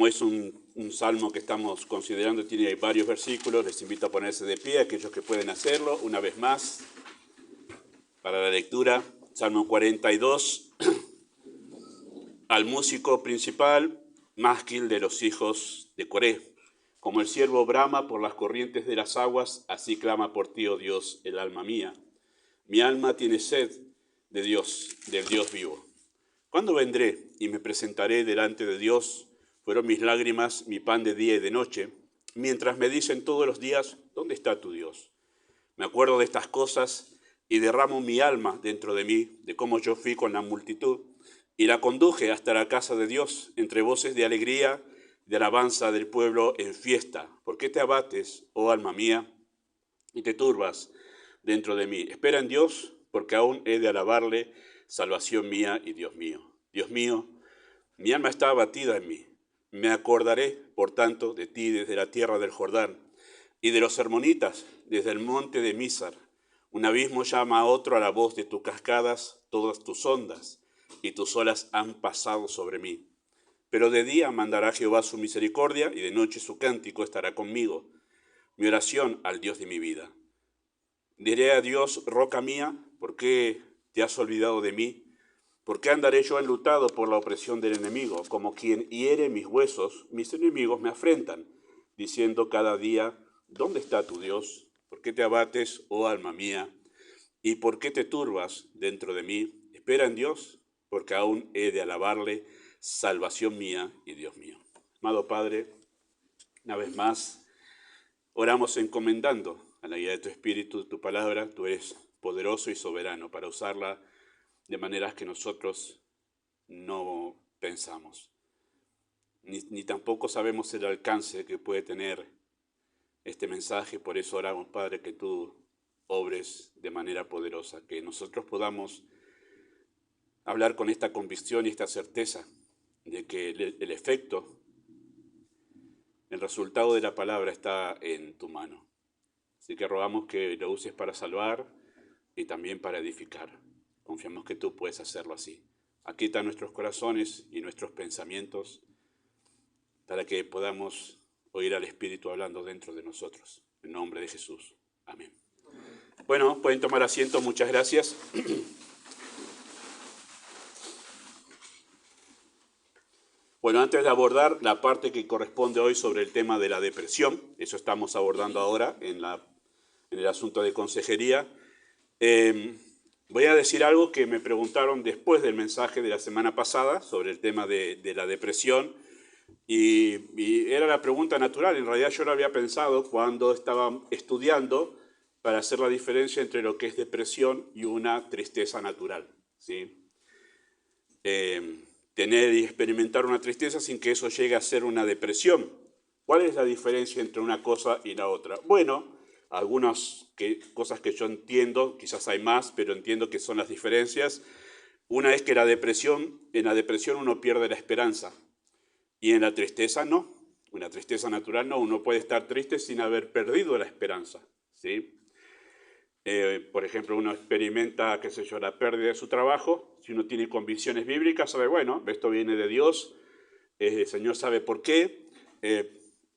es un salmo que estamos considerando, tiene varios versículos, les invito a ponerse de pie, aquellos que pueden hacerlo, una vez más, para la lectura. Salmo 42, al músico principal, másquil de los hijos de Coré. Como el ciervo brama por las corrientes de las aguas, así clama por ti, oh Dios, el alma mía. Mi alma tiene sed de Dios, del Dios vivo. ¿Cuándo vendré y me presentaré delante de Dios? Fueron mis lágrimas mi pan de día y de noche, mientras me dicen todos los días, ¿dónde está tu Dios? Me acuerdo de estas cosas y derramo mi alma dentro de mí, de cómo yo fui con la multitud, y la conduje hasta la casa de Dios, entre voces de alegría, de alabanza del pueblo en fiesta. ¿Por qué te abates, oh alma mía, y te turbas dentro de mí? Espera en Dios, porque aún he de alabarle, salvación mía y Dios mío. Dios mío, mi alma está abatida en mí. Me acordaré, por tanto, de ti desde la tierra del Jordán, y de los hermonitas desde el monte de Mizar. Un abismo llama a otro a la voz de tus cascadas, todas tus ondas, y tus olas han pasado sobre mí. Pero de día mandará Jehová su misericordia, y de noche su cántico estará conmigo, mi oración al Dios de mi vida. Diré a Dios, roca mía, ¿por qué te has olvidado de mí? ¿Por qué andaré yo enlutado por la opresión del enemigo? Como quien hiere mis huesos, mis enemigos me afrentan, diciendo cada día, ¿dónde está tu Dios? ¿Por qué te abates, oh alma mía? ¿Y por qué te turbas dentro de mí? Espera en Dios, porque aún he de alabarle, salvación mía y Dios mío. Amado Padre, una vez más, oramos encomendando a la guía de tu Espíritu, tu palabra. Tú eres poderoso y soberano para usarla de maneras que nosotros no pensamos. Ni tampoco sabemos el alcance que puede tener este mensaje. Por eso oramos, Padre, que tú obres de manera poderosa, que nosotros podamos hablar con esta convicción y esta certeza de que el efecto, el resultado de la palabra está en tu mano. Así que rogamos que lo uses para salvar y también para edificar. Confiamos que tú puedes hacerlo así. Aquieta nuestros corazones y nuestros pensamientos para que podamos oír al Espíritu hablando dentro de nosotros. En nombre de Jesús. Amén. Bueno, pueden tomar asiento. Muchas gracias. Bueno, antes de abordar la parte que corresponde hoy sobre el tema de la depresión, eso estamos abordando ahora en el asunto de consejería, voy a decir algo que me preguntaron después del mensaje de la semana pasada sobre el tema de la depresión, y era la pregunta natural. En realidad yo lo había pensado cuando estaba estudiando para hacer la diferencia entre lo que es depresión y una tristeza natural, ¿sí? Tener y experimentar una tristeza sin que eso llegue a ser una depresión. ¿Cuál es la diferencia entre una cosa y la otra? Bueno, algunas cosas que yo entiendo, quizás hay más, pero entiendo que son las diferencias. Una es que en la depresión uno pierde la esperanza, y en la tristeza no. Una tristeza natural no, uno puede estar triste sin haber perdido la esperanza, ¿sí? Por ejemplo, uno experimenta, qué sé yo, la pérdida de su trabajo. Si uno tiene convicciones bíblicas, sabe, bueno, esto viene de Dios, el Señor sabe por qué,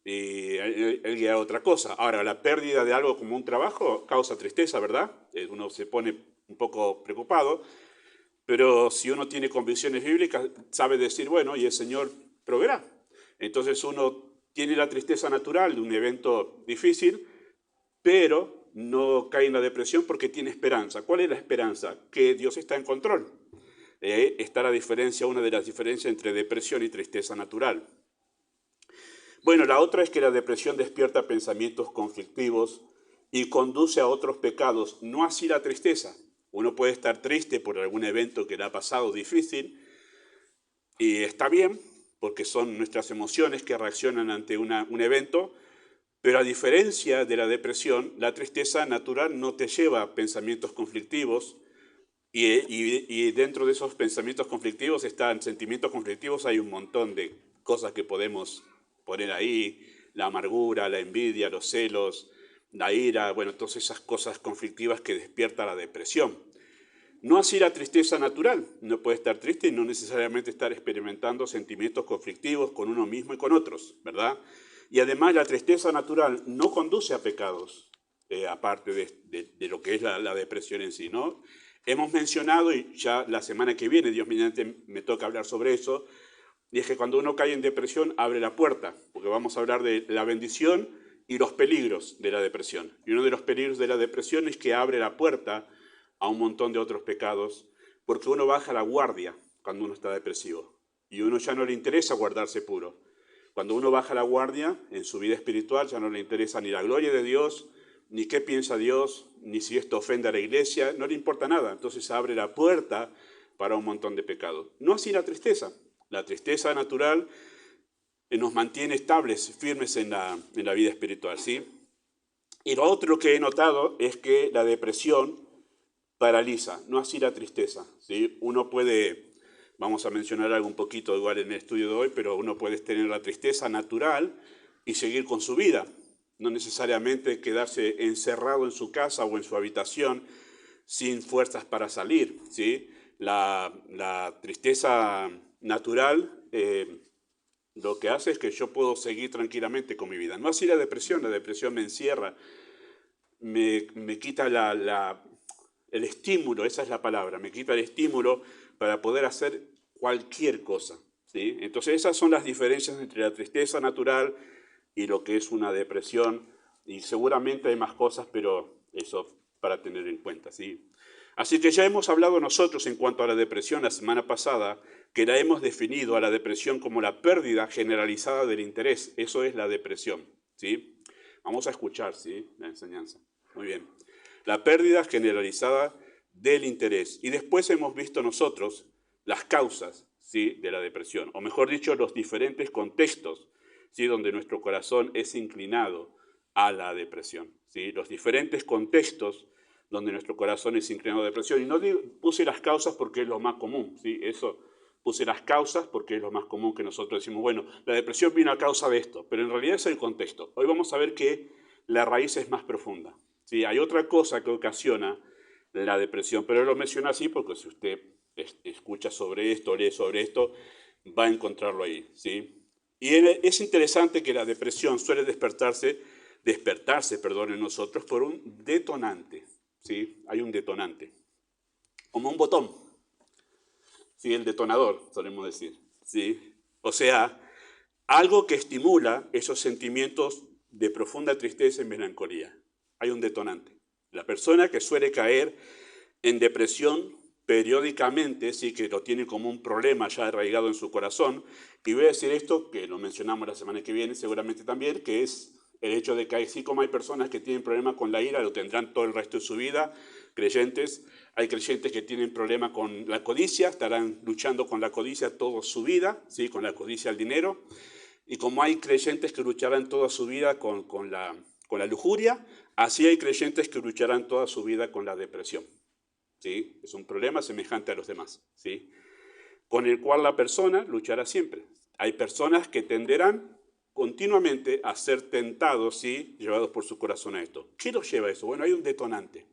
y Él guía otra cosa. Ahora, la pérdida de algo como un trabajo causa tristeza, ¿verdad? Uno se pone un poco preocupado, pero si uno tiene convicciones bíblicas, sabe decir, bueno, y el Señor proveerá. Entonces uno tiene la tristeza natural de un evento difícil, pero no cae en la depresión porque tiene esperanza. ¿Cuál es la esperanza? Que Dios está en control. Está una de las diferencias entre depresión y tristeza natural. Bueno, la otra es que la depresión despierta pensamientos conflictivos y conduce a otros pecados, no así la tristeza. Uno puede estar triste por algún evento que le ha pasado difícil, y está bien, porque son nuestras emociones que reaccionan ante un evento. Pero a diferencia de la depresión, la tristeza natural no te lleva a pensamientos conflictivos, y dentro de esos pensamientos conflictivos sentimientos conflictivos, hay un montón de cosas que podemos poner ahí: la amargura, la envidia, los celos, la ira, bueno, todas esas cosas conflictivas que despierta la depresión. No así la tristeza natural. Uno puede estar triste y no necesariamente estar experimentando sentimientos conflictivos con uno mismo y con otros, ¿verdad? Y además la tristeza natural no conduce a pecados, aparte de lo que es la depresión en sí, ¿no? Hemos mencionado, y ya la semana que viene, Dios mediante, me toca hablar sobre eso, y es que cuando uno cae en depresión abre la puerta, porque vamos a hablar de la bendición y los peligros de la depresión. Y uno de los peligros de la depresión es que abre la puerta a un montón de otros pecados, porque uno baja la guardia cuando uno está depresivo. Y a uno ya no le interesa guardarse puro. Cuando uno baja la guardia en su vida espiritual, ya no le interesa ni la gloria de Dios, ni qué piensa Dios, ni si esto ofende a la iglesia, no le importa nada. Entonces abre la puerta para un montón de pecados. No así la tristeza. La tristeza natural nos mantiene estables, firmes en la vida espiritual, ¿sí? Y lo otro que he notado es que la depresión paraliza, no así la tristeza, ¿sí? Uno puede, vamos a mencionar algo un poquito igual en el estudio de hoy, pero uno puede tener la tristeza natural y seguir con su vida, no necesariamente quedarse encerrado en su casa o en su habitación sin fuerzas para salir, ¿sí? La tristeza natural lo que hace es que yo puedo seguir tranquilamente con mi vida. No así la depresión me encierra, me quita el estímulo, esa es la palabra, me quita el estímulo para poder hacer cualquier cosa, ¿sí? Entonces esas son las diferencias entre la tristeza natural y lo que es una depresión, y seguramente hay más cosas, pero eso para tener en cuenta, ¿sí? Así que ya hemos hablado nosotros en cuanto a la depresión la semana pasada, que la hemos definido a la depresión como la pérdida generalizada del interés. Eso es la depresión, ¿sí? Vamos a escuchar, ¿sí?, la enseñanza. Muy bien. La pérdida generalizada del interés. Y después hemos visto nosotros las causas, ¿sí?, de la depresión, o mejor dicho, los diferentes contextos, ¿sí?, donde nuestro corazón es inclinado a la depresión, ¿sí? Los diferentes contextos donde nuestro corazón es inclinado a la depresión. Y no puse las causas porque es lo más común, ¿sí? Eso, puse las causas porque es lo más común que nosotros decimos, bueno, la depresión vino a causa de esto, pero en realidad es el contexto. Hoy vamos a ver que la raíz es más profunda, ¿sí? Hay otra cosa que ocasiona la depresión, pero lo menciono así porque si usted escucha sobre esto, lee sobre esto, va a encontrarlo ahí, ¿sí? Y es interesante que la depresión suele despertarse, en nosotros por un detonante, ¿sí? Hay un detonante, como un botón, ¿sí? El detonador, solemos decir, ¿sí? O sea, algo que estimula esos sentimientos de profunda tristeza y melancolía. Hay un detonante. La persona que suele caer en depresión periódicamente, sí, que lo tiene como un problema ya arraigado en su corazón, y voy a decir esto, que lo mencionamos la semana que viene seguramente también, que es el hecho de que así como hay personas que tienen problemas con la ira, lo tendrán todo el resto de su vida, creyentes, hay creyentes que tienen problemas con la codicia, estarán luchando con la codicia toda su vida, ¿sí?, con la codicia al dinero, y como hay creyentes que lucharán toda su vida con la lujuria, así hay creyentes que lucharán toda su vida con la depresión, ¿sí? Es un problema semejante a los demás, ¿sí?, con el cual la persona luchará siempre. Hay personas que tenderán continuamente a ser tentados, ¿sí?, llevados por su corazón a esto. ¿Qué los lleva a eso? Bueno, hay un detonante.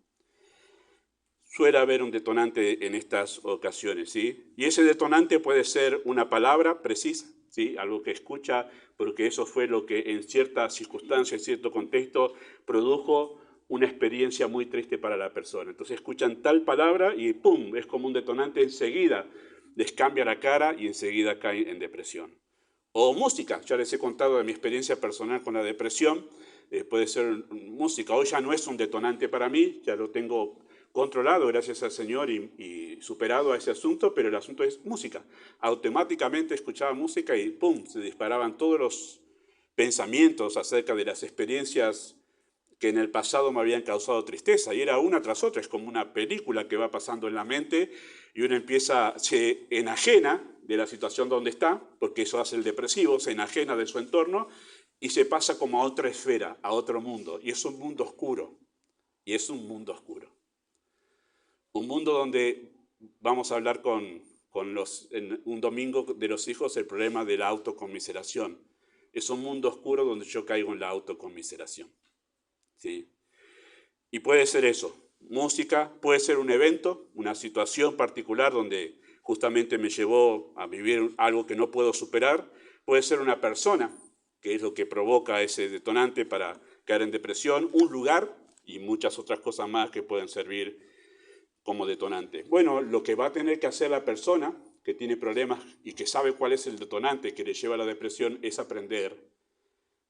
Suele haber un detonante en estas ocasiones, ¿sí? Y ese detonante puede ser una palabra precisa, ¿sí?, algo que escucha, porque eso fue lo que en ciertas circunstancias, en cierto contexto, produjo una experiencia muy triste para la persona. Entonces escuchan tal palabra y ¡pum!, es como un detonante, enseguida les cambia la cara y enseguida caen en depresión. O música, ya les he contado de mi experiencia personal con la depresión, puede ser música. Hoy ya no es un detonante para mí, ya lo tengo controlado gracias al Señor y superado a ese asunto, pero el asunto es música. Automáticamente escuchaba música y ¡pum!, se disparaban todos los pensamientos acerca de las experiencias que en el pasado me habían causado tristeza, y era una tras otra, es como una película que va pasando en la mente, y uno se enajena de la situación donde está, porque eso hace el depresivo, se enajena de su entorno, y se pasa como a otra esfera, a otro mundo, y es un mundo oscuro, y es un mundo oscuro. Un mundo donde vamos a hablar en un domingo de los hijos el problema de la autoconmiseración. Es un mundo oscuro donde yo caigo en la autoconmiseración, ¿sí? Y puede ser eso, música, puede ser un evento, una situación particular donde justamente me llevó a vivir algo que no puedo superar, puede ser una persona, que es lo que provoca ese detonante para caer en depresión, un lugar y muchas otras cosas más que pueden servir como detonante. Bueno, lo que va a tener que hacer la persona que tiene problemas y que sabe cuál es el detonante que le lleva a la depresión es aprender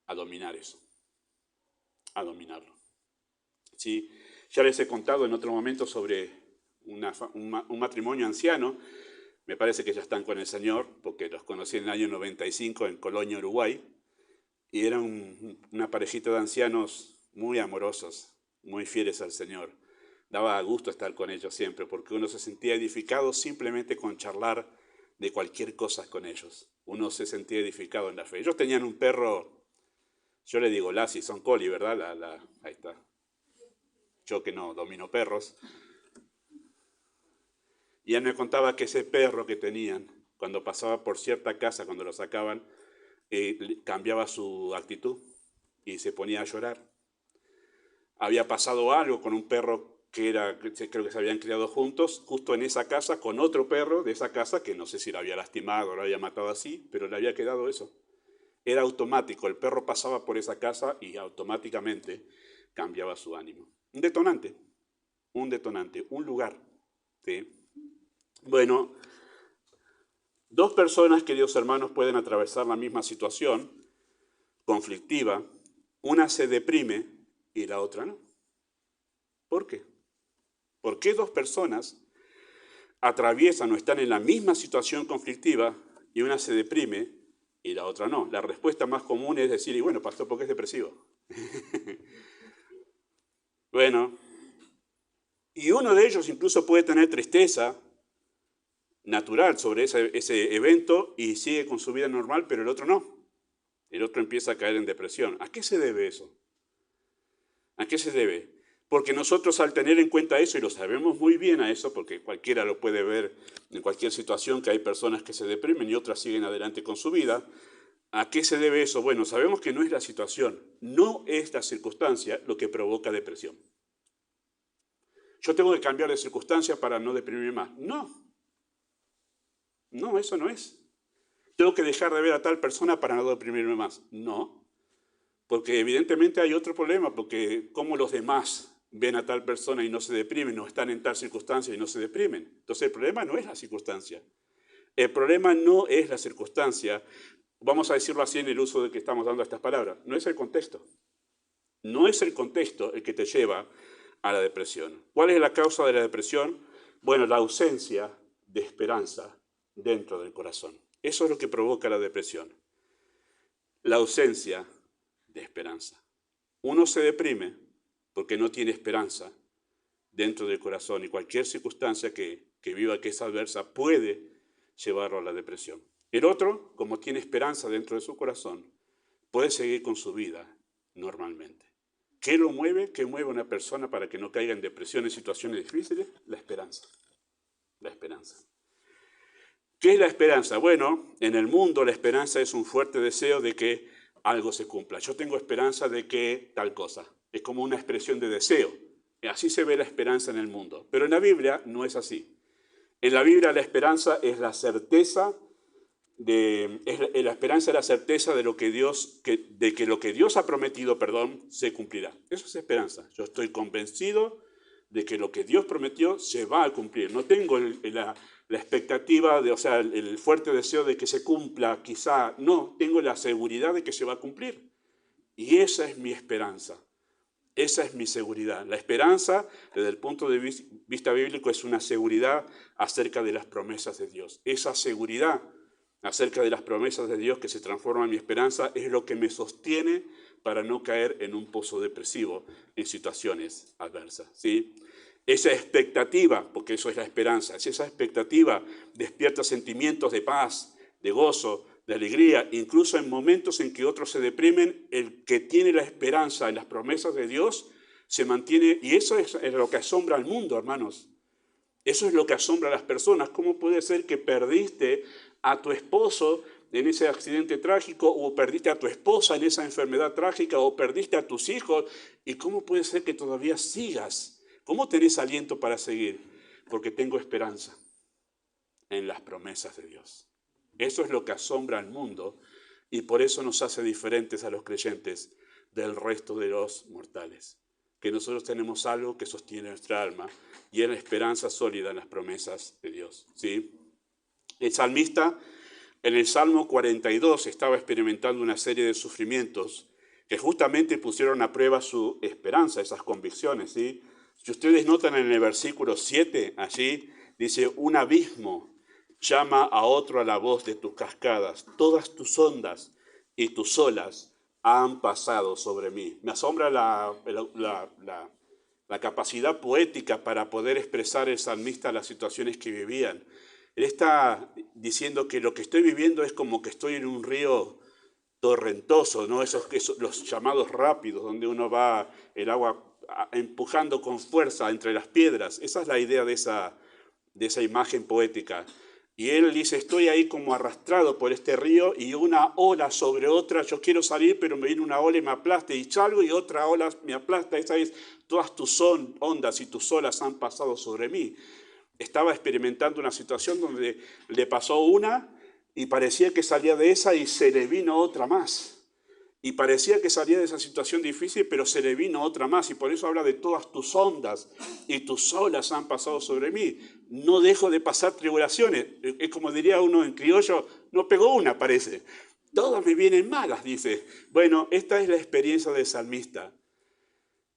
a dominar eso, a dominarlo. ¿Sí? Ya les he contado en otro momento sobre un matrimonio anciano, me parece que ya están con el Señor, porque los conocí en el año 95 en Colonia, Uruguay, y eran una parejita de ancianos muy amorosos, muy fieles al Señor. Daba gusto estar con ellos siempre, porque uno se sentía edificado simplemente con charlar de cualquier cosa con ellos. Uno se sentía edificado en la fe. Ellos tenían un perro, yo le digo Lassie, son Collie, ¿verdad? Ahí está. Yo que no domino perros. Y él me contaba que ese perro que tenían, cuando pasaba por cierta casa, cuando lo sacaban, cambiaba su actitud y se ponía a llorar. Había pasado algo con un perro creo que se habían criado juntos, justo en esa casa, con otro perro de esa casa, que no sé si lo había lastimado o lo había matado así, pero le había quedado eso. Era automático, el perro pasaba por esa casa y automáticamente cambiaba su ánimo. Un detonante, un lugar. ¿Sí? Bueno, dos personas, queridos hermanos, pueden atravesar la misma situación conflictiva. Una se deprime y la otra no. ¿Por qué? ¿Por qué dos personas atraviesan o están en la misma situación conflictiva y una se deprime y la otra no? La respuesta más común es decir, y bueno, pastor, ¿por qué es depresivo? Bueno, y uno de ellos incluso puede tener tristeza natural sobre ese evento y sigue con su vida normal, pero el otro no. El otro empieza a caer en depresión. ¿A qué se debe eso? ¿A qué se debe? Porque nosotros al tener en cuenta eso, y lo sabemos muy bien a eso, porque cualquiera lo puede ver en cualquier situación, que hay personas que se deprimen y otras siguen adelante con su vida, ¿a qué se debe eso? Bueno, sabemos que no es la situación, no es la circunstancia lo que provoca depresión. Yo tengo que cambiar de circunstancia para no deprimirme más. No, eso no es. Tengo que dejar de ver a tal persona para no deprimirme más. No, porque evidentemente hay otro problema, porque como los demás ven a tal persona y no se deprimen, o están en tal circunstancia y no se deprimen. Entonces el problema no es la circunstancia. El problema no es la circunstancia, vamos a decirlo así en el uso de que estamos dando estas palabras, no es el contexto. No es el contexto el que te lleva a la depresión. ¿Cuál es la causa de la depresión? Bueno, la ausencia de esperanza dentro del corazón. Eso es lo que provoca la depresión. La ausencia de esperanza. Uno se deprime porque no tiene esperanza dentro del corazón y cualquier circunstancia que viva que es adversa puede llevarlo a la depresión. El otro, como tiene esperanza dentro de su corazón, puede seguir con su vida normalmente. ¿Qué lo mueve? ¿Qué mueve a una persona para que no caiga en depresión en situaciones difíciles? La esperanza. La esperanza. ¿Qué es la esperanza? Bueno, en el mundo la esperanza es un fuerte deseo de que algo se cumpla. Yo tengo esperanza de que tal cosa. Es como una expresión de deseo. Así se ve la esperanza en el mundo. Pero en la Biblia no es así. En la Biblia la esperanza es la certeza la certeza de que lo que Dios ha prometido, se cumplirá. Eso es esperanza. Yo estoy convencido de que lo que Dios prometió se va a cumplir. No tengo la expectativa, el fuerte deseo de que se cumpla, quizá. No, tengo la seguridad de que se va a cumplir. Y esa es mi esperanza. Esa es mi seguridad. La esperanza, desde el punto de vista bíblico, es una seguridad acerca de las promesas de Dios. Esa seguridad acerca de las promesas de Dios que se transforma en mi esperanza es lo que me sostiene para no caer en un pozo depresivo en situaciones adversas. ¿Sí? Esa expectativa, porque eso es la esperanza, esa expectativa despierta sentimientos de paz, de gozo, de alegría, incluso en momentos en que otros se deprimen, el que tiene la esperanza en las promesas de Dios se mantiene, y eso es lo que asombra al mundo, hermanos. Eso es lo que asombra a las personas. ¿Cómo puede ser que perdiste a tu esposo en ese accidente trágico, o perdiste a tu esposa en esa enfermedad trágica, o perdiste a tus hijos? ¿Y cómo puede ser que todavía sigas ¿Cómo tenés aliento para seguir? Porque tengo esperanza en las promesas de Dios. Eso es lo que asombra al mundo y por eso nos hace diferentes a los creyentes del resto de los mortales. Que nosotros tenemos algo que sostiene nuestra alma y es la esperanza sólida en las promesas de Dios. ¿Sí? El salmista en el Salmo 42 estaba experimentando una serie de sufrimientos que justamente pusieron a prueba su esperanza, esas convicciones. ¿Sí? Si ustedes notan en el versículo 7, allí dice, un abismo llama a otro a la voz de tus cascadas, todas tus ondas y tus olas han pasado sobre mí. Me asombra la capacidad poética para poder expresar el salmista las situaciones que vivían. Él está diciendo que lo que estoy viviendo es como que estoy en un río torrentoso, ¿no? Esos los llamados rápidos, donde uno va el agua empujando con fuerza entre las piedras. Esa es la idea de esa imagen poética. Y él dice, estoy ahí como arrastrado por este río y una ola sobre otra, yo quiero salir, pero me viene una ola y me aplasta, y salgo y otra ola me aplasta. Esa es, todas tus ondas y tus olas han pasado sobre mí. Estaba experimentando una situación donde le pasó una y parecía que salía de esa y se le vino otra más. Y parecía que salía de esa situación difícil, pero se le vino otra más. Y por eso habla de todas tus ondas y tus olas han pasado sobre mí. No dejo de pasar tribulaciones. Es como diría uno en criollo, no pegó una, parece. Todas me vienen malas, dice. Bueno, esta es la experiencia del salmista.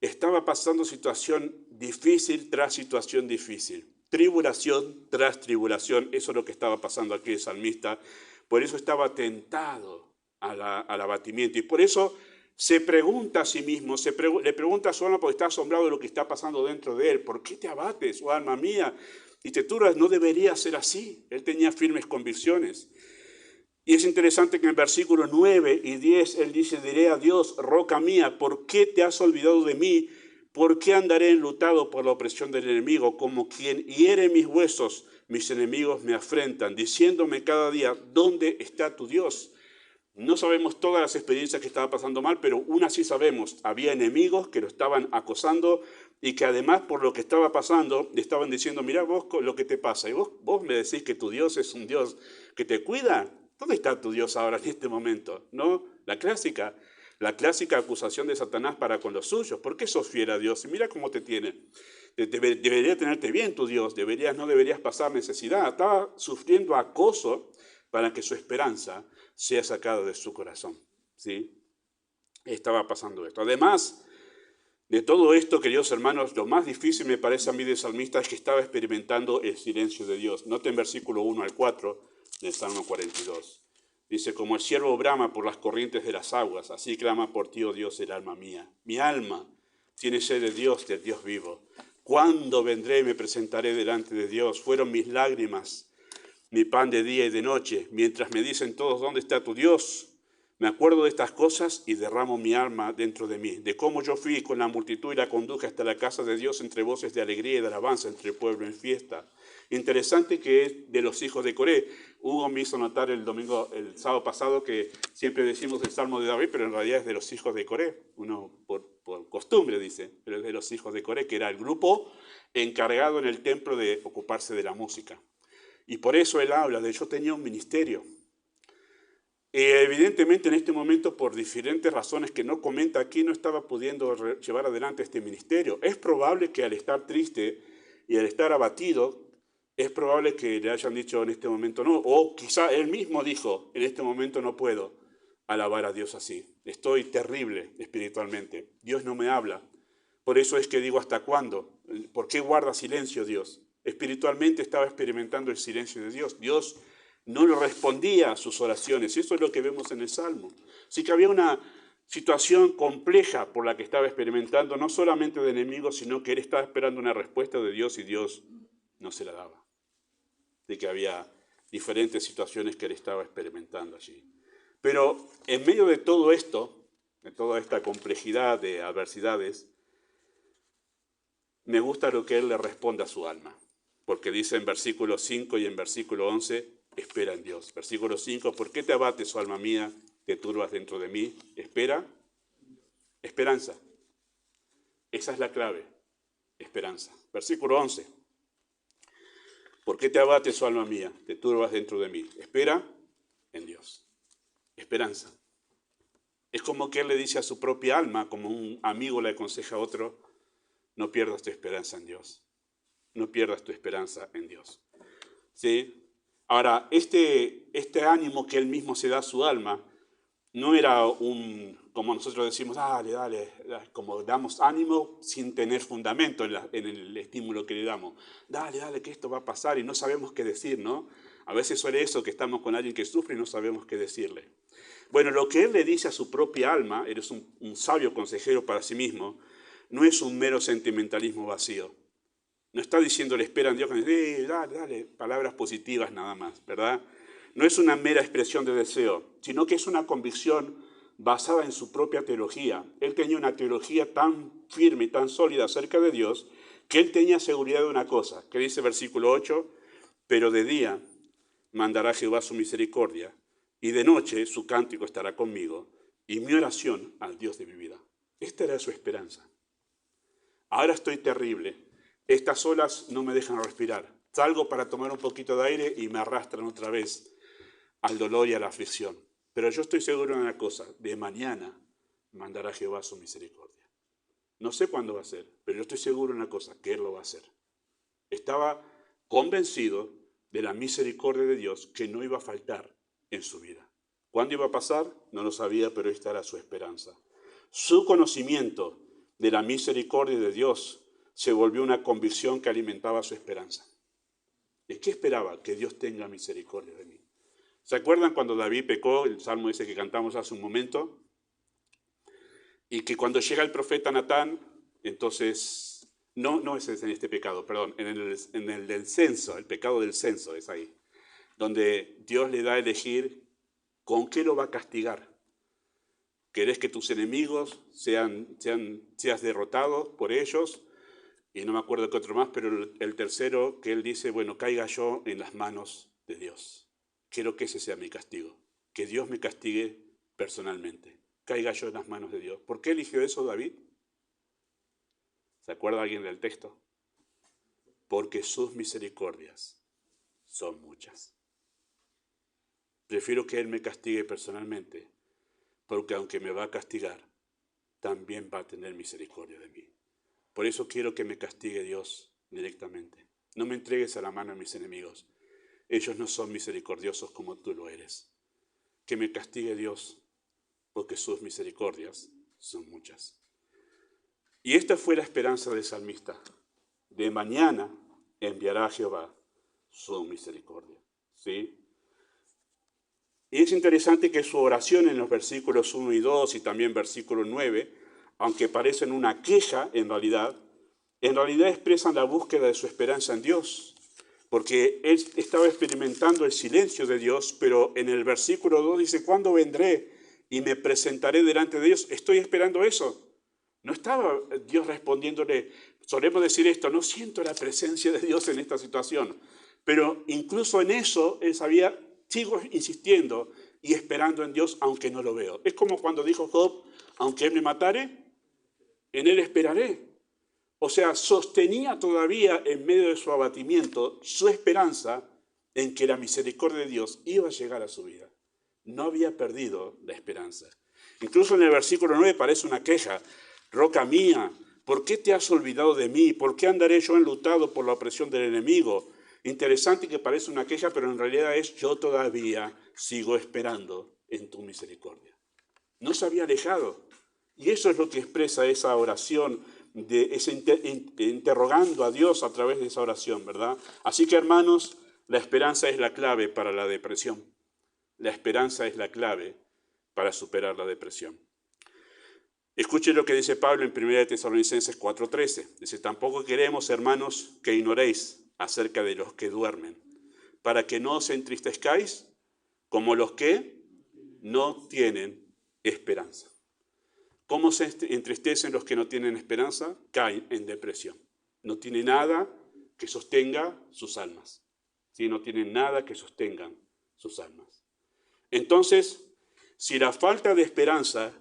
Estaba pasando situación difícil tras situación difícil. Tribulación tras tribulación. Eso es lo que estaba pasando aquí el salmista. Por eso estaba tentado al abatimiento. Y por eso se pregunta a sí mismo, le pregunta a su alma porque está asombrado de lo que está pasando dentro de él. ¿Por qué te abates, oh alma mía? Y te turbas, no debería ser así. Él tenía firmes convicciones. Y es interesante que en el versículo 9 y 10 él dice, diré a Dios, roca mía, ¿por qué te has olvidado de mí? ¿Por qué andaré enlutado por la opresión del enemigo? Como quien hiere mis huesos, mis enemigos me afrentan, diciéndome cada día, ¿dónde está tu Dios? No sabemos todas las experiencias que estaba pasando mal, pero una sí sabemos. Había enemigos que lo estaban acosando y que además por lo que estaba pasando le estaban diciendo, mira vos lo que te pasa. Y vos me decís que tu Dios es un Dios que te cuida. ¿Dónde está tu Dios ahora en este momento? ¿No? La clásica acusación de Satanás para con los suyos. ¿Por qué sos fiel a Dios? Y mira cómo te tiene. Debería tenerte bien tu Dios. No deberías pasar necesidad. Estaba sufriendo acoso para que su esperanza sea sacada de su corazón. ¿Sí? Estaba pasando esto. Además de todo esto, queridos hermanos, lo más difícil me parece a mí del salmista es que estaba experimentando el silencio de Dios. Noten versículo 1 al 4 del Salmo 42. Dice, como el ciervo brama por las corrientes de las aguas, así clama por ti, oh Dios, el alma mía. Mi alma tiene sed de Dios, del Dios vivo. ¿Cuándo vendré y me presentaré delante de Dios? Fueron mis lágrimas mi pan de día y de noche, mientras me dicen todos, ¿dónde está tu Dios? Me acuerdo de estas cosas y derramo mi alma dentro de mí, de cómo yo fui con la multitud y la conduje hasta la casa de Dios entre voces de alegría y de alabanza, entre el pueblo en fiesta. Interesante que es de los hijos de Coré. Hugo me hizo notar el sábado pasado, que siempre decimos el Salmo de David, pero en realidad es de los hijos de Coré. Uno por costumbre dice, pero es de los hijos de Coré, que era el grupo encargado en el templo de ocuparse de la música. Y por eso él habla de yo tenía un ministerio. Evidentemente en este momento, por diferentes razones que no comenta aquí, no estaba pudiendo llevar adelante este ministerio. Es probable que al estar triste y al estar abatido, es probable que le hayan dicho en este momento no, o quizá él mismo dijo, en este momento no puedo alabar a Dios así. Estoy terrible espiritualmente. Dios no me habla. Por eso es que digo, ¿hasta cuándo? ¿Por qué guarda silencio Dios? Espiritualmente estaba experimentando el silencio de Dios. Dios no le respondía a sus oraciones. Eso es lo que vemos en el Salmo. Así que había una situación compleja por la que estaba experimentando, no solamente de enemigos, sino que él estaba esperando una respuesta de Dios y Dios no se la daba. De que había diferentes situaciones que él estaba experimentando allí. Pero en medio de todo esto, de toda esta complejidad de adversidades, me gusta lo que él le responde a su alma. Porque dice en versículo 5 y en versículo 11, espera en Dios. Versículo 5, ¿por qué te abates, oh alma mía, te turbas dentro de mí? Espera, esperanza. Esa es la clave. esperanza. Versículo 11. ¿Por qué te abates, oh alma mía? Te turbas dentro de mí. Espera en Dios. Esperanza. Es como que él le dice a su propia alma, como un amigo le aconseja a otro, no pierdas tu esperanza en Dios. No pierdas tu esperanza en Dios. ¿Sí? Ahora, este ánimo que él mismo se da a su alma, no era como nosotros decimos, dale, dale, como damos ánimo sin tener fundamento en el estímulo que le damos. Dale, dale, que esto va a pasar y no sabemos qué decir, ¿no? A veces suele eso, que estamos con alguien que sufre y no sabemos qué decirle. Bueno, lo que él le dice a su propia alma, eres un sabio consejero para sí mismo, no es un mero sentimentalismo vacío. No está diciéndole, espera en Dios, dale, dale, palabras positivas nada más, ¿verdad? No es una mera expresión de deseo, sino que es una convicción basada en su propia teología. Él tenía una teología tan firme y tan sólida acerca de Dios que él tenía seguridad de una cosa, que dice versículo 8, pero de día mandará Jehová su misericordia y de noche su cántico estará conmigo y mi oración al Dios de mi vida. Esta era su esperanza. Ahora estoy terrible. Estas olas no me dejan respirar. Salgo para tomar un poquito de aire y me arrastran otra vez al dolor y a la aflicción. Pero yo estoy seguro de una cosa, de mañana mandará Jehová su misericordia. No sé cuándo va a ser, pero yo estoy seguro de una cosa, que Él lo va a hacer. Estaba convencido de la misericordia de Dios que no iba a faltar en su vida. ¿Cuándo iba a pasar? No lo sabía, pero esta era su esperanza. Su conocimiento de la misericordia de Dios se volvió una convicción que alimentaba su esperanza. ¿De qué esperaba? Que Dios tenga misericordia de mí. ¿Se acuerdan cuando David pecó, el salmo ese que cantamos hace un momento? Y que cuando llega el profeta Natán, entonces, no es en este pecado, perdón, en el del censo, el pecado del censo es ahí, donde Dios le da a elegir con qué lo va a castigar. ¿Querés que tus enemigos seas derrotado por ellos? Y no me acuerdo qué otro más, pero el tercero que él dice, bueno, caiga yo en las manos de Dios. Quiero que ese sea mi castigo, que Dios me castigue personalmente, caiga yo en las manos de Dios. ¿Por qué eligió eso David? ¿Se acuerda alguien del texto? Porque sus misericordias son muchas. Prefiero que Él me castigue personalmente, porque aunque me va a castigar, también va a tener misericordia de mí. Por eso quiero que me castigue Dios directamente. No me entregues a la mano de mis enemigos. Ellos no son misericordiosos como tú lo eres. Que me castigue Dios, porque sus misericordias son muchas. Y esta fue la esperanza del salmista. De mañana enviará a Jehová su misericordia. ¿Sí? Y es interesante que su oración en los versículos 1 y 2 y también versículo 9, aunque parecen una queja en realidad expresan la búsqueda de su esperanza en Dios. Porque él estaba experimentando el silencio de Dios, pero en el versículo 2 dice, ¿cuándo vendré y me presentaré delante de Dios? Estoy esperando eso. No estaba Dios respondiéndole, solemos decir esto, no siento la presencia de Dios en esta situación. Pero incluso en eso él sabía, sigo insistiendo y esperando en Dios aunque no lo veo. Es como cuando dijo Job, aunque él me matare, en él esperaré. O sea, sostenía todavía en medio de su abatimiento su esperanza en que la misericordia de Dios iba a llegar a su vida. No había perdido la esperanza. Incluso en el versículo 9 parece una queja. Roca mía, ¿por qué te has olvidado de mí? ¿Por qué andaré yo enlutado por la opresión del enemigo? Interesante que parece una queja, pero en realidad es yo todavía sigo esperando en tu misericordia. No se había alejado. Y eso es lo que expresa esa oración, interrogando a Dios a través de esa oración, ¿verdad? Así que, hermanos, la esperanza es la clave para la depresión. La esperanza es la clave para superar la depresión. Escuchen lo que dice Pablo en 1 Tesalonicenses 4:13. Dice, tampoco queremos, hermanos, que ignoréis acerca de los que duermen, para que no os entristezcáis como los que no tienen esperanza. ¿Cómo se entristecen los que no tienen esperanza? Caen en depresión. No tienen nada que sostenga sus almas. ¿Sí? No tienen nada que sostengan sus almas. Entonces, si la falta de esperanza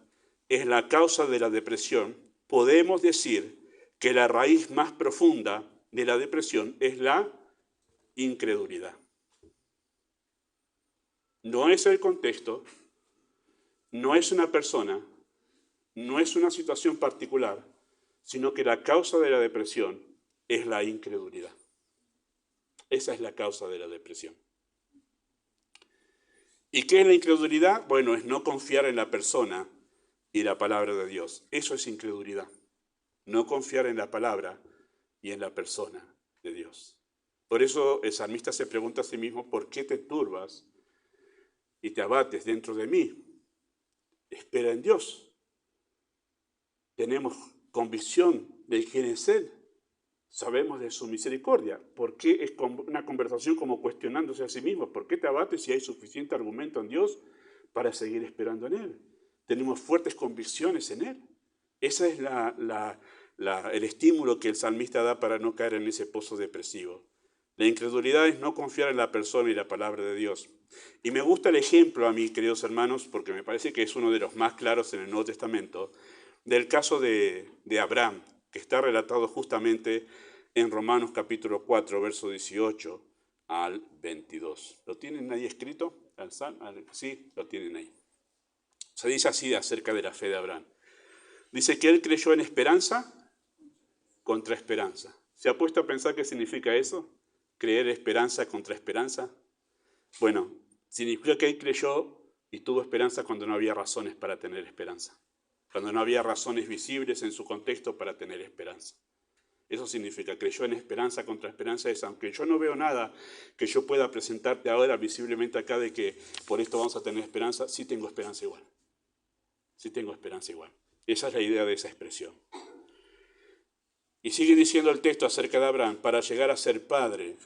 es la causa de la depresión, podemos decir que la raíz más profunda de la depresión es la incredulidad. No es el contexto, no es una persona, no es una situación particular, sino que la causa de la depresión es la incredulidad. Esa es la causa de la depresión. ¿Y qué es la incredulidad? Bueno, es no confiar en la persona y la palabra de Dios. Eso es incredulidad. No confiar en la palabra y en la persona de Dios. Por eso el salmista se pregunta a sí mismo, ¿por qué te turbas y te abates dentro de mí? Espera en Dios. Tenemos convicción de quién es Él. Sabemos de su misericordia. ¿Por qué es una conversación como cuestionándose a sí mismo? ¿Por qué te abates si hay suficiente argumento en Dios para seguir esperando en Él? Tenemos fuertes convicciones en Él. Ese es el estímulo que el salmista da para no caer en ese pozo depresivo. La incredulidad es no confiar en la persona y la palabra de Dios. Y me gusta el ejemplo a mí, queridos hermanos, porque me parece que es uno de los más claros en el Nuevo Testamento, del caso de Abraham, que está relatado justamente en Romanos capítulo 4, verso 18 al 22. ¿Lo tienen ahí escrito? Sí, lo tienen ahí. Se dice así acerca de la fe de Abraham. Dice que él creyó en esperanza contra esperanza. ¿Se ha puesto a pensar qué significa eso? Creer esperanza contra esperanza. Bueno, significa que él creyó y tuvo esperanza cuando no había razones para tener esperanza. Cuando no había razones visibles en su contexto para tener esperanza. Eso significa, creyó en esperanza contra esperanza, es aunque yo no veo nada que yo pueda presentarte ahora visiblemente acá de que por esto vamos a tener esperanza, sí tengo esperanza igual. Sí tengo esperanza igual. Esa es la idea de esa expresión. Y sigue diciendo el texto acerca de Abraham, para llegar a ser padre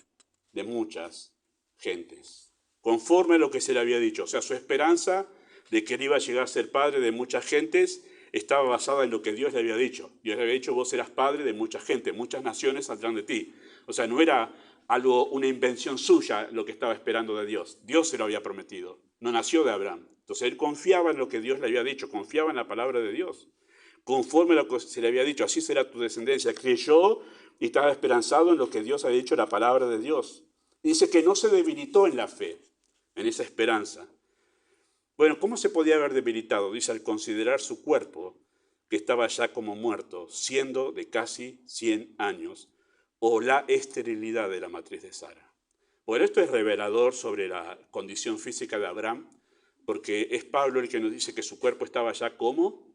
de muchas gentes, conforme a lo que se le había dicho. O sea, su esperanza de que él iba a llegar a ser padre de muchas gentes estaba basada en lo que Dios le había dicho. Dios le había dicho, vos serás padre de mucha gente, muchas naciones saldrán de ti. O sea, no era una invención suya lo que estaba esperando de Dios. Dios se lo había prometido, no nació de Abraham. Entonces él confiaba en lo que Dios le había dicho, confiaba en la palabra de Dios. Conforme a lo que se le había dicho, así será tu descendencia. Creyó y estaba esperanzado en lo que Dios había dicho, la palabra de Dios. Y dice que no se debilitó en la fe, en esa esperanza. Bueno, ¿cómo se podía haber debilitado? Dice, al considerar su cuerpo, que estaba ya como muerto, siendo de casi 100 años, o la esterilidad de la matriz de Sara. Bueno, esto es revelador sobre la condición física de Abraham, porque es Pablo el que nos dice que su cuerpo estaba ya como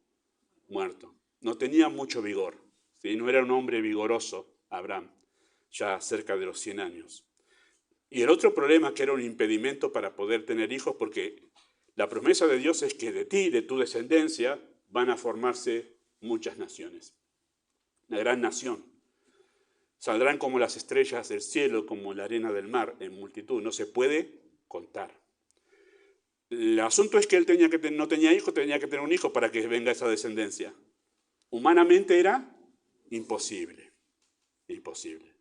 muerto. No tenía mucho vigor, ¿sí? No era un hombre vigoroso, Abraham, ya cerca de los 100 años. Y el otro problema que era un impedimento para poder tener hijos, porque la promesa de Dios es que de ti, de tu descendencia, van a formarse muchas naciones. Una gran nación. Saldrán como las estrellas del cielo, como la arena del mar, en multitud. No se puede contar. El asunto es que él no tenía hijo, tenía que tener un hijo para que venga esa descendencia. Humanamente era imposible. Imposible.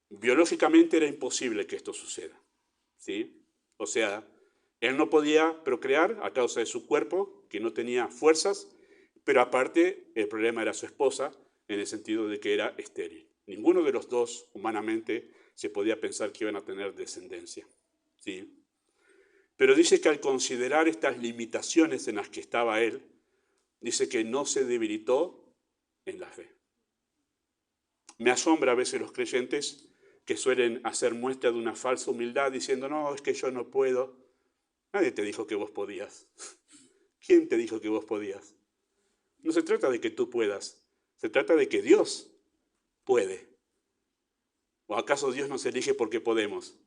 Biológicamente era imposible que esto suceda. ¿Sí? O sea, él no podía procrear a causa de su cuerpo, que no tenía fuerzas, pero aparte el problema era su esposa, en el sentido de que era estéril. Ninguno de los dos humanamente se podía pensar que iban a tener descendencia. ¿Sí? Pero dice que al considerar estas limitaciones en las que estaba él, dice que no se debilitó en la fe. Me asombra a veces los creyentes que suelen hacer muestra de una falsa humildad diciendo, no, es que yo no puedo. Nadie te dijo que vos podías. ¿Quién te dijo que vos podías? No se trata de que tú puedas, se trata de que Dios puede. ¿O acaso Dios nos elige porque podemos?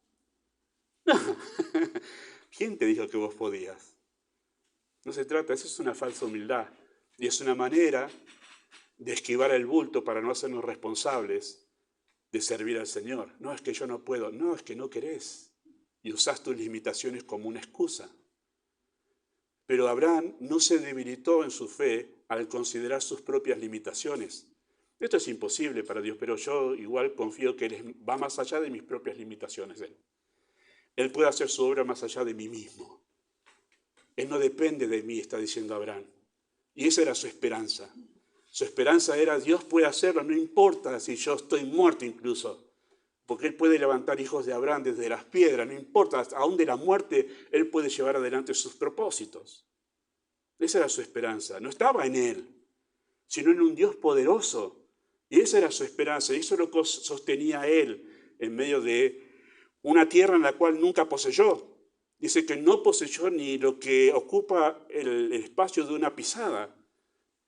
No. ¿Quién te dijo que vos podías? No se trata, eso es una falsa humildad. Y es una manera de esquivar el bulto para no hacernos responsables de servir al Señor. No es que yo no puedo, no, es que no querés. Y usás tus limitaciones como una excusa. Pero Abraham no se debilitó en su fe al considerar sus propias limitaciones. Esto es imposible para Dios, pero yo igual confío que Él va más allá de mis propias limitaciones. Él puede hacer su obra más allá de mí mismo. Él no depende de mí, está diciendo Abraham. Y esa era su esperanza. Su esperanza era, Dios puede hacerlo, no importa si yo estoy muerto incluso, porque Él puede levantar hijos de Abraham desde las piedras, no importa, aún de la muerte, Él puede llevar adelante sus propósitos. Esa era su esperanza, no estaba en Él, sino en un Dios poderoso. Y esa era su esperanza, y eso es lo que sostenía Él en medio de una tierra en la cual nunca poseyó. Dice que no poseyó ni lo que ocupa el espacio de una pisada.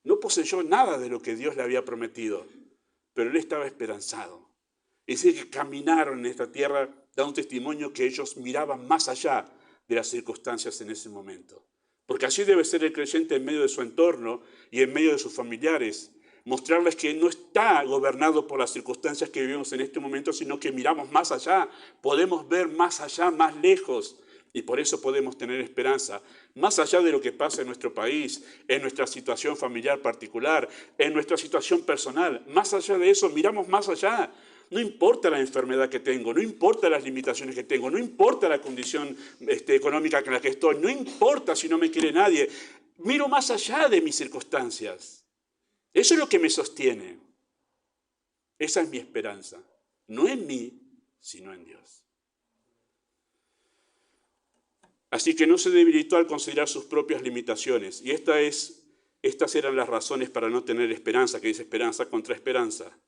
No poseyó nada de lo que Dios le había prometido, pero él estaba esperanzado. Es decir, que caminaron en esta tierra, da un testimonio que ellos miraban más allá de las circunstancias en ese momento. Porque así debe ser el creyente en medio de su entorno y en medio de sus familiares. Mostrarles que no está gobernado por las circunstancias que vivimos en este momento, sino que miramos más allá, podemos ver más allá, más lejos. Y por eso podemos tener esperanza, más allá de lo que pasa en nuestro país, en nuestra situación familiar particular, en nuestra situación personal. Más allá de eso, miramos más allá. No importa la enfermedad que tengo, no importa las limitaciones que tengo, no importa la condición económica en la que estoy, no importa si no me quiere nadie. Miro más allá de mis circunstancias. Eso es lo que me sostiene. Esa es mi esperanza. No en mí, sino en Dios. Así que no se debilitó al considerar sus propias limitaciones. Y estas eran las razones para no tener esperanza, que dice esperanza contra esperanza.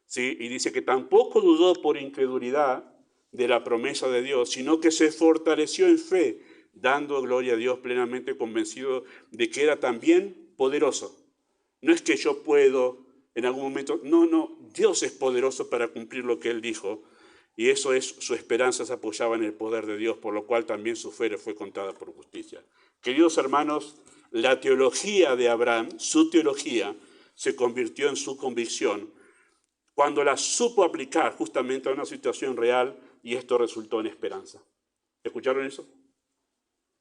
¿Sí? Y dice que tampoco dudó por incredulidad de la promesa de Dios, sino que se fortaleció en fe, dando gloria a Dios, plenamente convencido de que era también poderoso. No es que yo puedo en algún momento, no, Dios es poderoso para cumplir lo que Él dijo. Y eso es, su esperanza se apoyaba en el poder de Dios, por lo cual también su fe le fue contada por justicia. Queridos hermanos, la teología de Abraham, su teología, se convirtió en su convicción cuando la supo aplicar justamente a una situación real y esto resultó en esperanza. ¿Escucharon eso?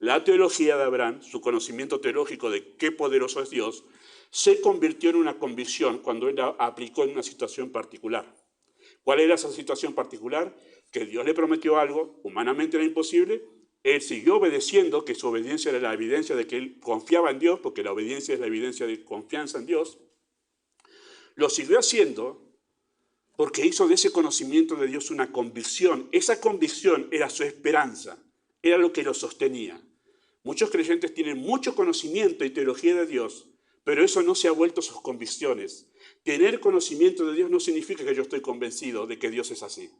La teología de Abraham, su conocimiento teológico de qué poderoso es Dios, se convirtió en una convicción cuando él la aplicó en una situación particular. ¿Cuál era esa situación particular? Que Dios le prometió algo, humanamente era imposible, él siguió obedeciendo, que su obediencia era la evidencia de que él confiaba en Dios, porque la obediencia es la evidencia de confianza en Dios. Lo siguió haciendo porque hizo de ese conocimiento de Dios una convicción. Esa convicción era su esperanza, era lo que lo sostenía. Muchos creyentes tienen mucho conocimiento y teología de Dios, pero eso no se ha vuelto sus convicciones. Tener conocimiento de Dios no significa que yo estoy convencido de que Dios es así.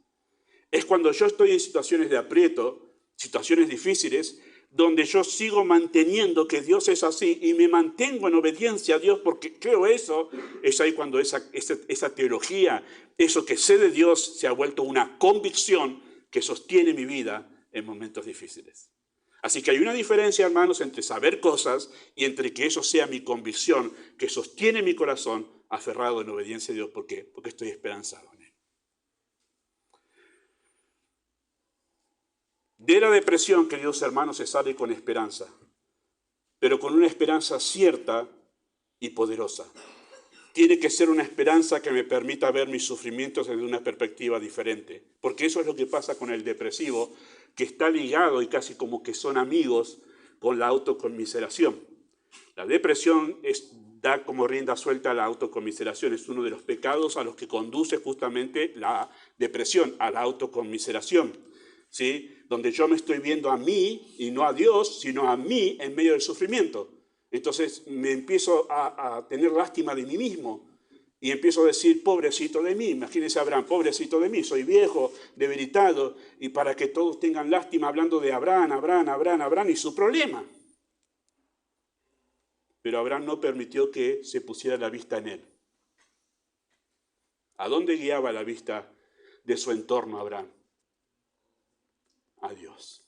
Es cuando yo estoy en situaciones de aprieto, situaciones difíciles, donde yo sigo manteniendo que Dios es así y me mantengo en obediencia a Dios porque creo eso, es ahí cuando esa teología, eso que sé de Dios se ha vuelto una convicción que sostiene mi vida en momentos difíciles. Así que hay una diferencia, hermanos, entre saber cosas y entre que eso sea mi convicción, que sostiene mi corazón aferrado en obediencia a Dios. ¿Por qué? Porque estoy esperanzado en Él. De la depresión, queridos hermanos, se sale con esperanza, pero con una esperanza cierta y poderosa. Tiene que ser una esperanza que me permita ver mis sufrimientos desde una perspectiva diferente, porque eso es lo que pasa con el depresivo, que está ligado y casi como que son amigos con la autoconmiseración. La depresión da como rienda suelta a la autoconmiseración, es uno de los pecados a los que conduce justamente la depresión, a la autoconmiseración, ¿sí? Donde yo me estoy viendo a mí y no a Dios, sino a mí en medio del sufrimiento. Entonces me empiezo a tener lástima de mí mismo y empiezo a decir, pobrecito de mí. Imagínense Abraham, pobrecito de mí, soy viejo, debilitado, y para que todos tengan lástima hablando de Abraham y su problema. Pero Abraham no permitió que se pusiera la vista en él. ¿A dónde guiaba la vista de su entorno Abraham? A Dios.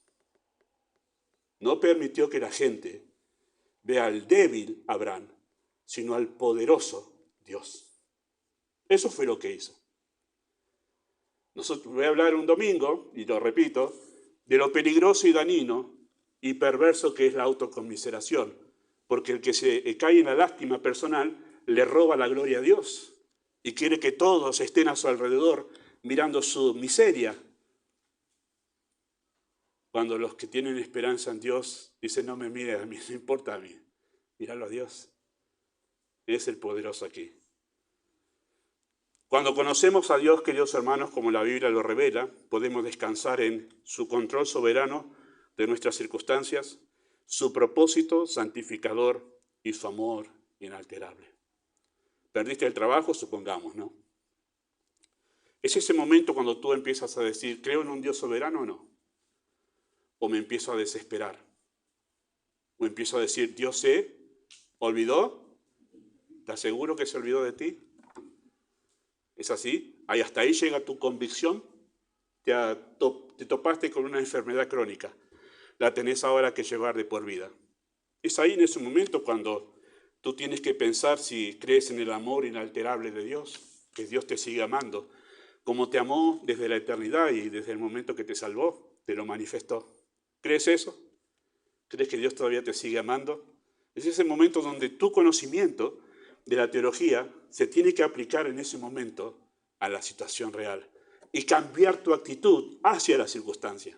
No permitió que la gente vea al débil Abraham, sino al poderoso Dios. Eso fue lo que hizo. Voy a hablar un domingo, y lo repito, de lo peligroso y dañino y perverso que es la autoconmiseración, porque el que se cae en la lástima personal le roba la gloria a Dios y quiere que todos estén a su alrededor mirando su miseria. Cuando los que tienen esperanza en Dios dicen, no me mires a mí, no importa a mí, míralo a Dios. Es el poderoso aquí. Cuando conocemos a Dios, queridos hermanos, como la Biblia lo revela, podemos descansar en su control soberano de nuestras circunstancias, su propósito santificador y su amor inalterable. Perdiste el trabajo, supongamos, ¿no? Es ese momento cuando tú empiezas a decir, ¿creo en un Dios soberano o no? O me empiezo a desesperar. O empiezo a decir, Dios se olvidó. ¿Te aseguro que se olvidó de ti? ¿Es así? Ahí hasta ahí llega tu convicción. Te topaste con una enfermedad crónica. La tenés ahora que llevar de por vida. Es ahí en ese momento cuando tú tienes que pensar si crees en el amor inalterable de Dios, que Dios te sigue amando, como te amó desde la eternidad y desde el momento que te salvó, te lo manifestó. ¿Crees eso? ¿Crees que Dios todavía te sigue amando? Es ese momento donde tu conocimiento de la teología se tiene que aplicar en ese momento a la situación real y cambiar tu actitud hacia la circunstancia.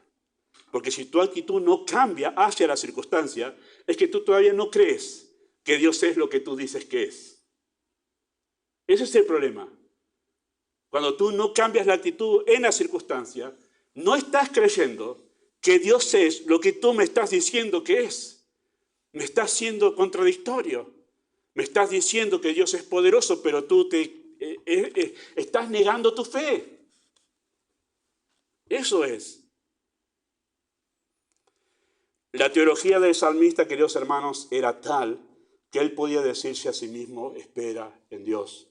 Porque si tu actitud no cambia hacia la circunstancia, es que tú todavía no crees que Dios es lo que tú dices que es. Ese es el problema. Cuando tú no cambias la actitud en la circunstancia, no estás creyendo que Dios es lo que tú me estás diciendo que es. Me estás siendo contradictorio. Me estás diciendo que Dios es poderoso, pero tú estás negando tu fe. Eso es. La teología del salmista, queridos hermanos, era tal que él podía decirse a sí mismo, espera en Dios.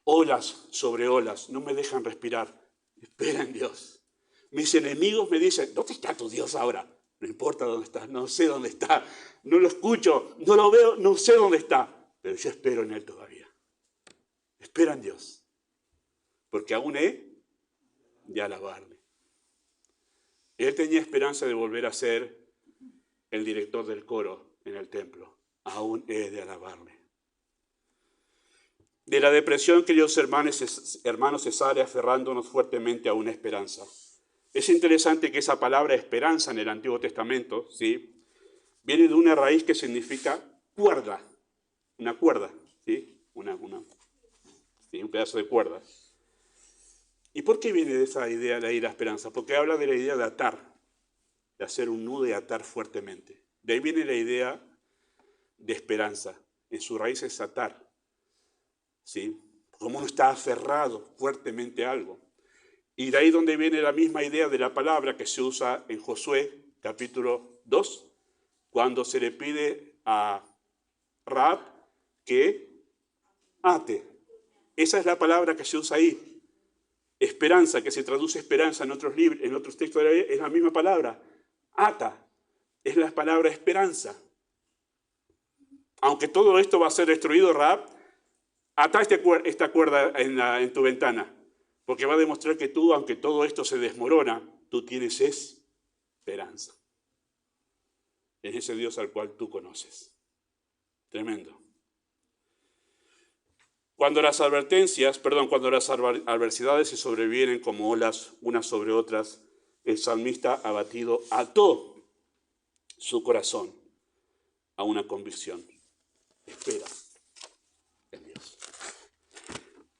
Olas sobre olas, no me dejan respirar, espera en Dios. Mis enemigos me dicen, ¿dónde está tu Dios ahora? No importa dónde está, no sé dónde está, no lo escucho, no lo veo, no sé dónde está, pero yo espero en Él todavía. Espera en Dios, porque aún he de alabarle. Él tenía esperanza de volver a ser el director del coro en el templo. Aún he de alabarle. De la depresión, queridos hermanos, se sale aferrándonos fuertemente a una esperanza. Es interesante que esa palabra esperanza en el Antiguo Testamento, ¿sí?, viene de una raíz que significa cuerda, una cuerda, ¿sí? Un pedazo de cuerda. ¿Y por qué viene de esa idea de ahí la esperanza? Porque habla de la idea de atar, de hacer un nudo y atar fuertemente. De ahí viene la idea de esperanza. En su raíz es atar, ¿sí? Como uno está aferrado fuertemente a algo. Y de ahí donde viene la misma idea de la palabra que se usa en Josué, capítulo 2, cuando se le pide a Rahab que ate. Esa es la palabra que se usa ahí. Esperanza, que se traduce esperanza en otros libros, en otros textos de la Biblia, es la misma palabra. Ata, es la palabra esperanza. Aunque todo esto va a ser destruido, Rahab, ata esta cuerda en tu ventana, porque va a demostrar que tú, aunque todo esto se desmorona, tú tienes esperanza. Es ese Dios al cual tú conoces. Tremendo. Cuando las adversidades se sobrevienen como olas unas sobre otras, el salmista abatido ató su corazón a una convicción. Espera en Dios.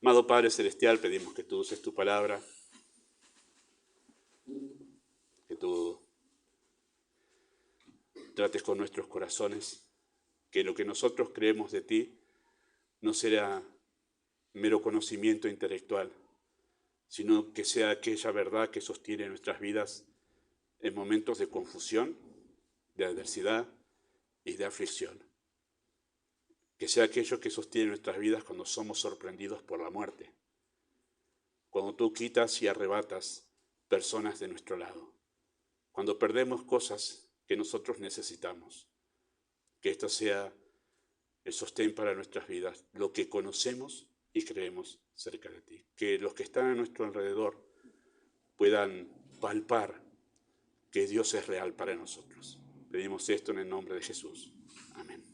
Amado Padre Celestial, pedimos que tú uses tu palabra, que tú trates con nuestros corazones, que lo que nosotros creemos de ti no será mero conocimiento intelectual, sino que sea aquella verdad que sostiene nuestras vidas en momentos de confusión, de adversidad y de aflicción. Que sea aquello que sostiene nuestras vidas cuando somos sorprendidos por la muerte, cuando tú quitas y arrebatas personas de nuestro lado, cuando perdemos cosas que nosotros necesitamos. Que esto sea el sostén para nuestras vidas, lo que conocemos y creemos cerca de ti. Que los que están a nuestro alrededor puedan palpar que Dios es real para nosotros. Pedimos esto en el nombre de Jesús. Amén.